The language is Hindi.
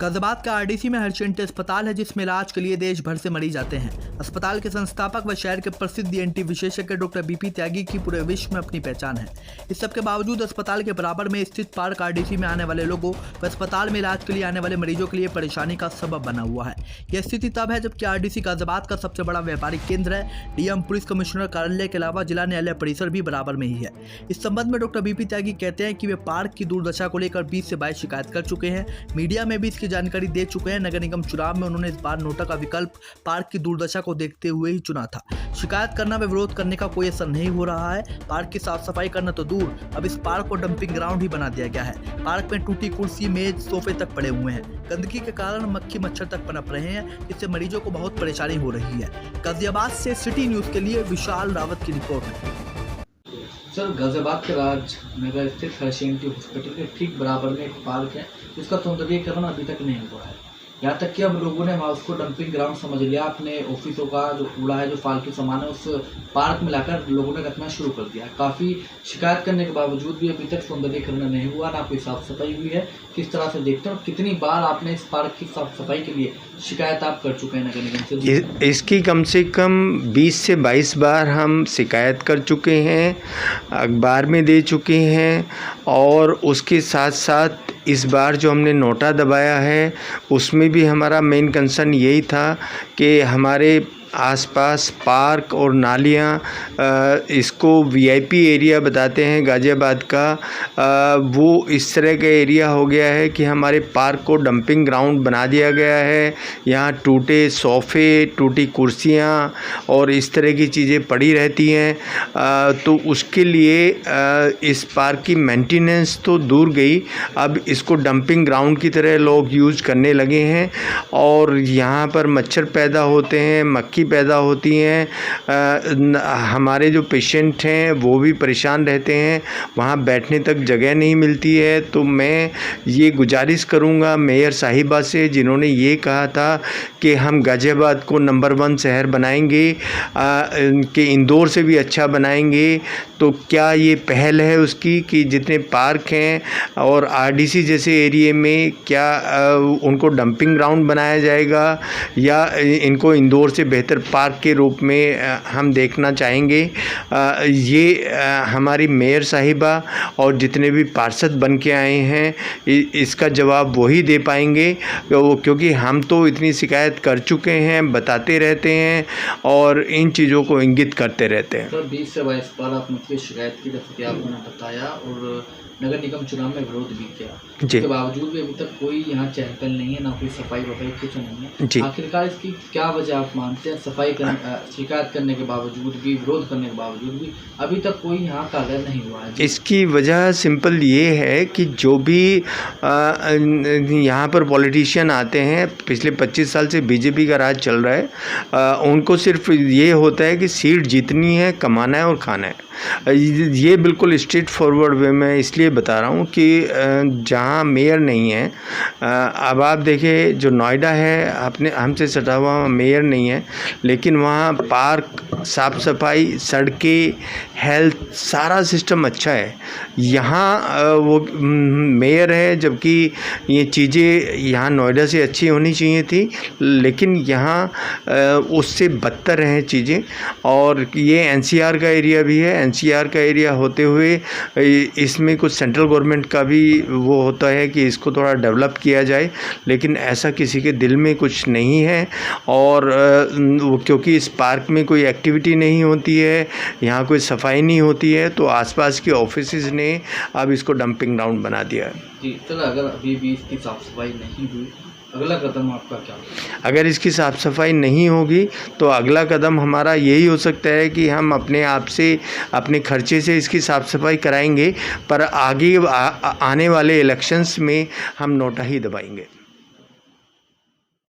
गाजियाबाद का आरडीसी में हरचंट अस्पताल है जिसमें इलाज के लिए देश भर से मरीज आते हैं। अस्पताल के संस्थापक व शहर के प्रसिद्ध ENT विशेषज्ञ डॉक्टर BP त्यागी की पूरे विश्व में अपनी पहचान है। इस सब के बावजूद अस्पताल के बराबर में स्थित पार्क आरडीसी में आने वाले लोगों व अस्पताल में इलाज के लिए आने वाले मरीजों के लिए परेशानी का सबब बना हुआ है। यह स्थिति तब है जबकि आरडीसी गाजियाबाद का सबसे बड़ा व्यापारिक केंद्र है। डीएम पुलिस कमिश्नर कार्यालय के अलावा जिला न्यायालय परिसर भी बराबर में ही है। इस संबंध में डॉक्टर BP त्यागी कहते हैं कि वे पार्क की दुर्दशा को लेकर 20 से 22 शिकायत कर चुके हैं। मीडिया में भी इसकी जानकारी दे चुके हैं। नगर निगम चुनाव में उन्होंने इस बार नोटा का विकल्प पार्क की दुर्दशा को देखते हुए ही चुना था। शिकायत करना व विरोध करने का कोई असर नहीं हो रहा है। पार्क की साफ सफाई करना तो दूर, अब इस पार्क को डंपिंग ग्राउंड ही बना दिया गया है। पार्क में टूटी कुर्सी, मेज, सोफे तक पड़े हुए हैं। गंदगी के कारण मक्खी मच्छर तक पनप रहे हैं, जिससे मरीजों को बहुत परेशानी हो रही है। गाजियाबाद से सिटी न्यूज के लिए विशाल रावत की रिपोर्ट है। सर, गाजियाबाद के राजनगर स्थित हरचंट हॉस्पिटल के ठीक बराबर में एक पार्क है जिसका सौंदर्यीकरण अभी तक नहीं हुआ है। यहाँ तक कि अब लोगों ने वहाँ उसको डंपिंग ग्राउंड समझ लिया। अपने ऑफिसों का जो कूड़ा है, जो फालतू सामान है, उस पार्क में लाकर लोगों ने रखना शुरू कर दिया। काफ़ी शिकायत करने के बावजूद भी अभी तक सौंदर्यीकरण नहीं हुआ, ना कोई साफ सफाई हुई है। किस तरह से देखते हैं और कितनी बार आपने इस पार्क की साफ सफाई के लिए शिकायत आप कर चुके हैं नगर निगम से? इसकी कम से कम 20 से 22 बार हम शिकायत कर चुके हैं, अखबार में दे चुके हैं। और उसके साथ साथ इस बार जो हमने नोटा दबाया है उसमें भी हमारा मेन कंसर्न यही था कि हमारे आसपास पार्क और नालियाँ इसको VIP एरिया बताते हैं गाज़ियाबाद का, वो इस तरह का एरिया हो गया है कि हमारे पार्क को डंपिंग ग्राउंड बना दिया गया है। यहाँ टूटे सोफ़े, टूटी कुर्सियाँ और इस तरह की चीज़ें पड़ी रहती हैं। तो उसके लिए इस पार्क की मेंटेनेंस तो दूर गई, अब इसको डंपिंग ग्राउंड की तरह लोग यूज़ करने लगे हैं और यहाँ पर मच्छर पैदा होते हैं, मक्खी पैदा होती हैं। हमारे जो पेशेंट हैं वो भी परेशान रहते हैं, वहाँ बैठने तक जगह नहीं मिलती है। तो मैं ये गुजारिश करूँगा मेयर साहिबा से, जिन्होंने ये कहा था कि हम गाज़ियाबाद को नंबर 1 शहर बनाएंगे, कि इंदौर से भी अच्छा बनाएंगे। तो क्या ये पहल है उसकी कि जितने पार्क हैं और RDC जैसे एरिए में क्या उनको डंपिंग ग्राउंड बनाया जाएगा, या इनको इंदौर से बेहतर पार्क के रूप में हम देखना चाहेंगे। ये हमारी मेयर साहिबा और जितने भी पार्षद बन के आए हैं इसका जवाब वही दे पाएंगे, क्योंकि हम तो इतनी शिकायत कर चुके हैं, बताते रहते हैं और इन चीज़ों को इंगित करते रहते हैं। सर, 20 से 22 बार आपने शिकायत की, जैसे कि आपने बताया, और नगर निगम चुनाव में विरोध भी किया। इसके बावजूद भी अभी तक कोई यहाँ चहल पहल नहीं है, ना कोई सफाई वफाई, कुछ नहीं है। आखिरकार इसकी क्या वजह आप मानते हैं? शिकायत करने के बावजूद भी, विरोध करने के बावजूद भी अभी तक कोई यहाँ कार्य नहीं हुआ है। इसकी वजह सिंपल ये है कि जो भी यहाँ पर पॉलिटिशियन आते हैं, पिछले 25 साल से BJP का राज चल रहा है, उनको सिर्फ ये होता है कि सीट जीतनी है, कमाना है और खाना है। ये बिल्कुल स्ट्रेट फॉरवर्ड वे में इसलिए बता रहा हूँ कि जहाँ मेयर नहीं है, अब आप देखिए जो नोएडा है अपने हमसे सटा हुआ, मेयर नहीं है, लेकिन वहाँ पार्क, साफ़ सफाई, सड़कें, हेल्थ, सारा सिस्टम अच्छा है। यहाँ वो मेयर है, जबकि ये चीज़ें यहाँ नोएडा से अच्छी होनी चाहिए थी, लेकिन यहाँ उससे बदतर हैं चीज़ें। और ये NCR का एरिया भी है, NCR का एरिया होते हुए इसमें कुछ सेंट्रल गवर्नमेंट का भी वो होता है कि इसको थोड़ा डेवलप किया जाए, लेकिन ऐसा किसी के दिल में कुछ नहीं है। और क्योंकि इस पार्क में कोई एक्टिविटी नहीं होती है, यहाँ कोई सफाई नहीं होती है, तो आसपास के ऑफिसेज ने अब इसको डंपिंग ग्राउंड बना दिया है। जी, चलो, अगर अभी भी इसकी साफ सफाई नहीं हुई, अगला कदम आपका क्या होगा? अगर इसकी साफ़ सफाई नहीं होगी तो अगला कदम हमारा यही हो सकता है कि हम अपने आप से, अपने खर्चे से इसकी साफ़ सफाई कराएंगे, पर आगे आने वाले इलेक्शंस में हम नोटा ही दबाएंगे।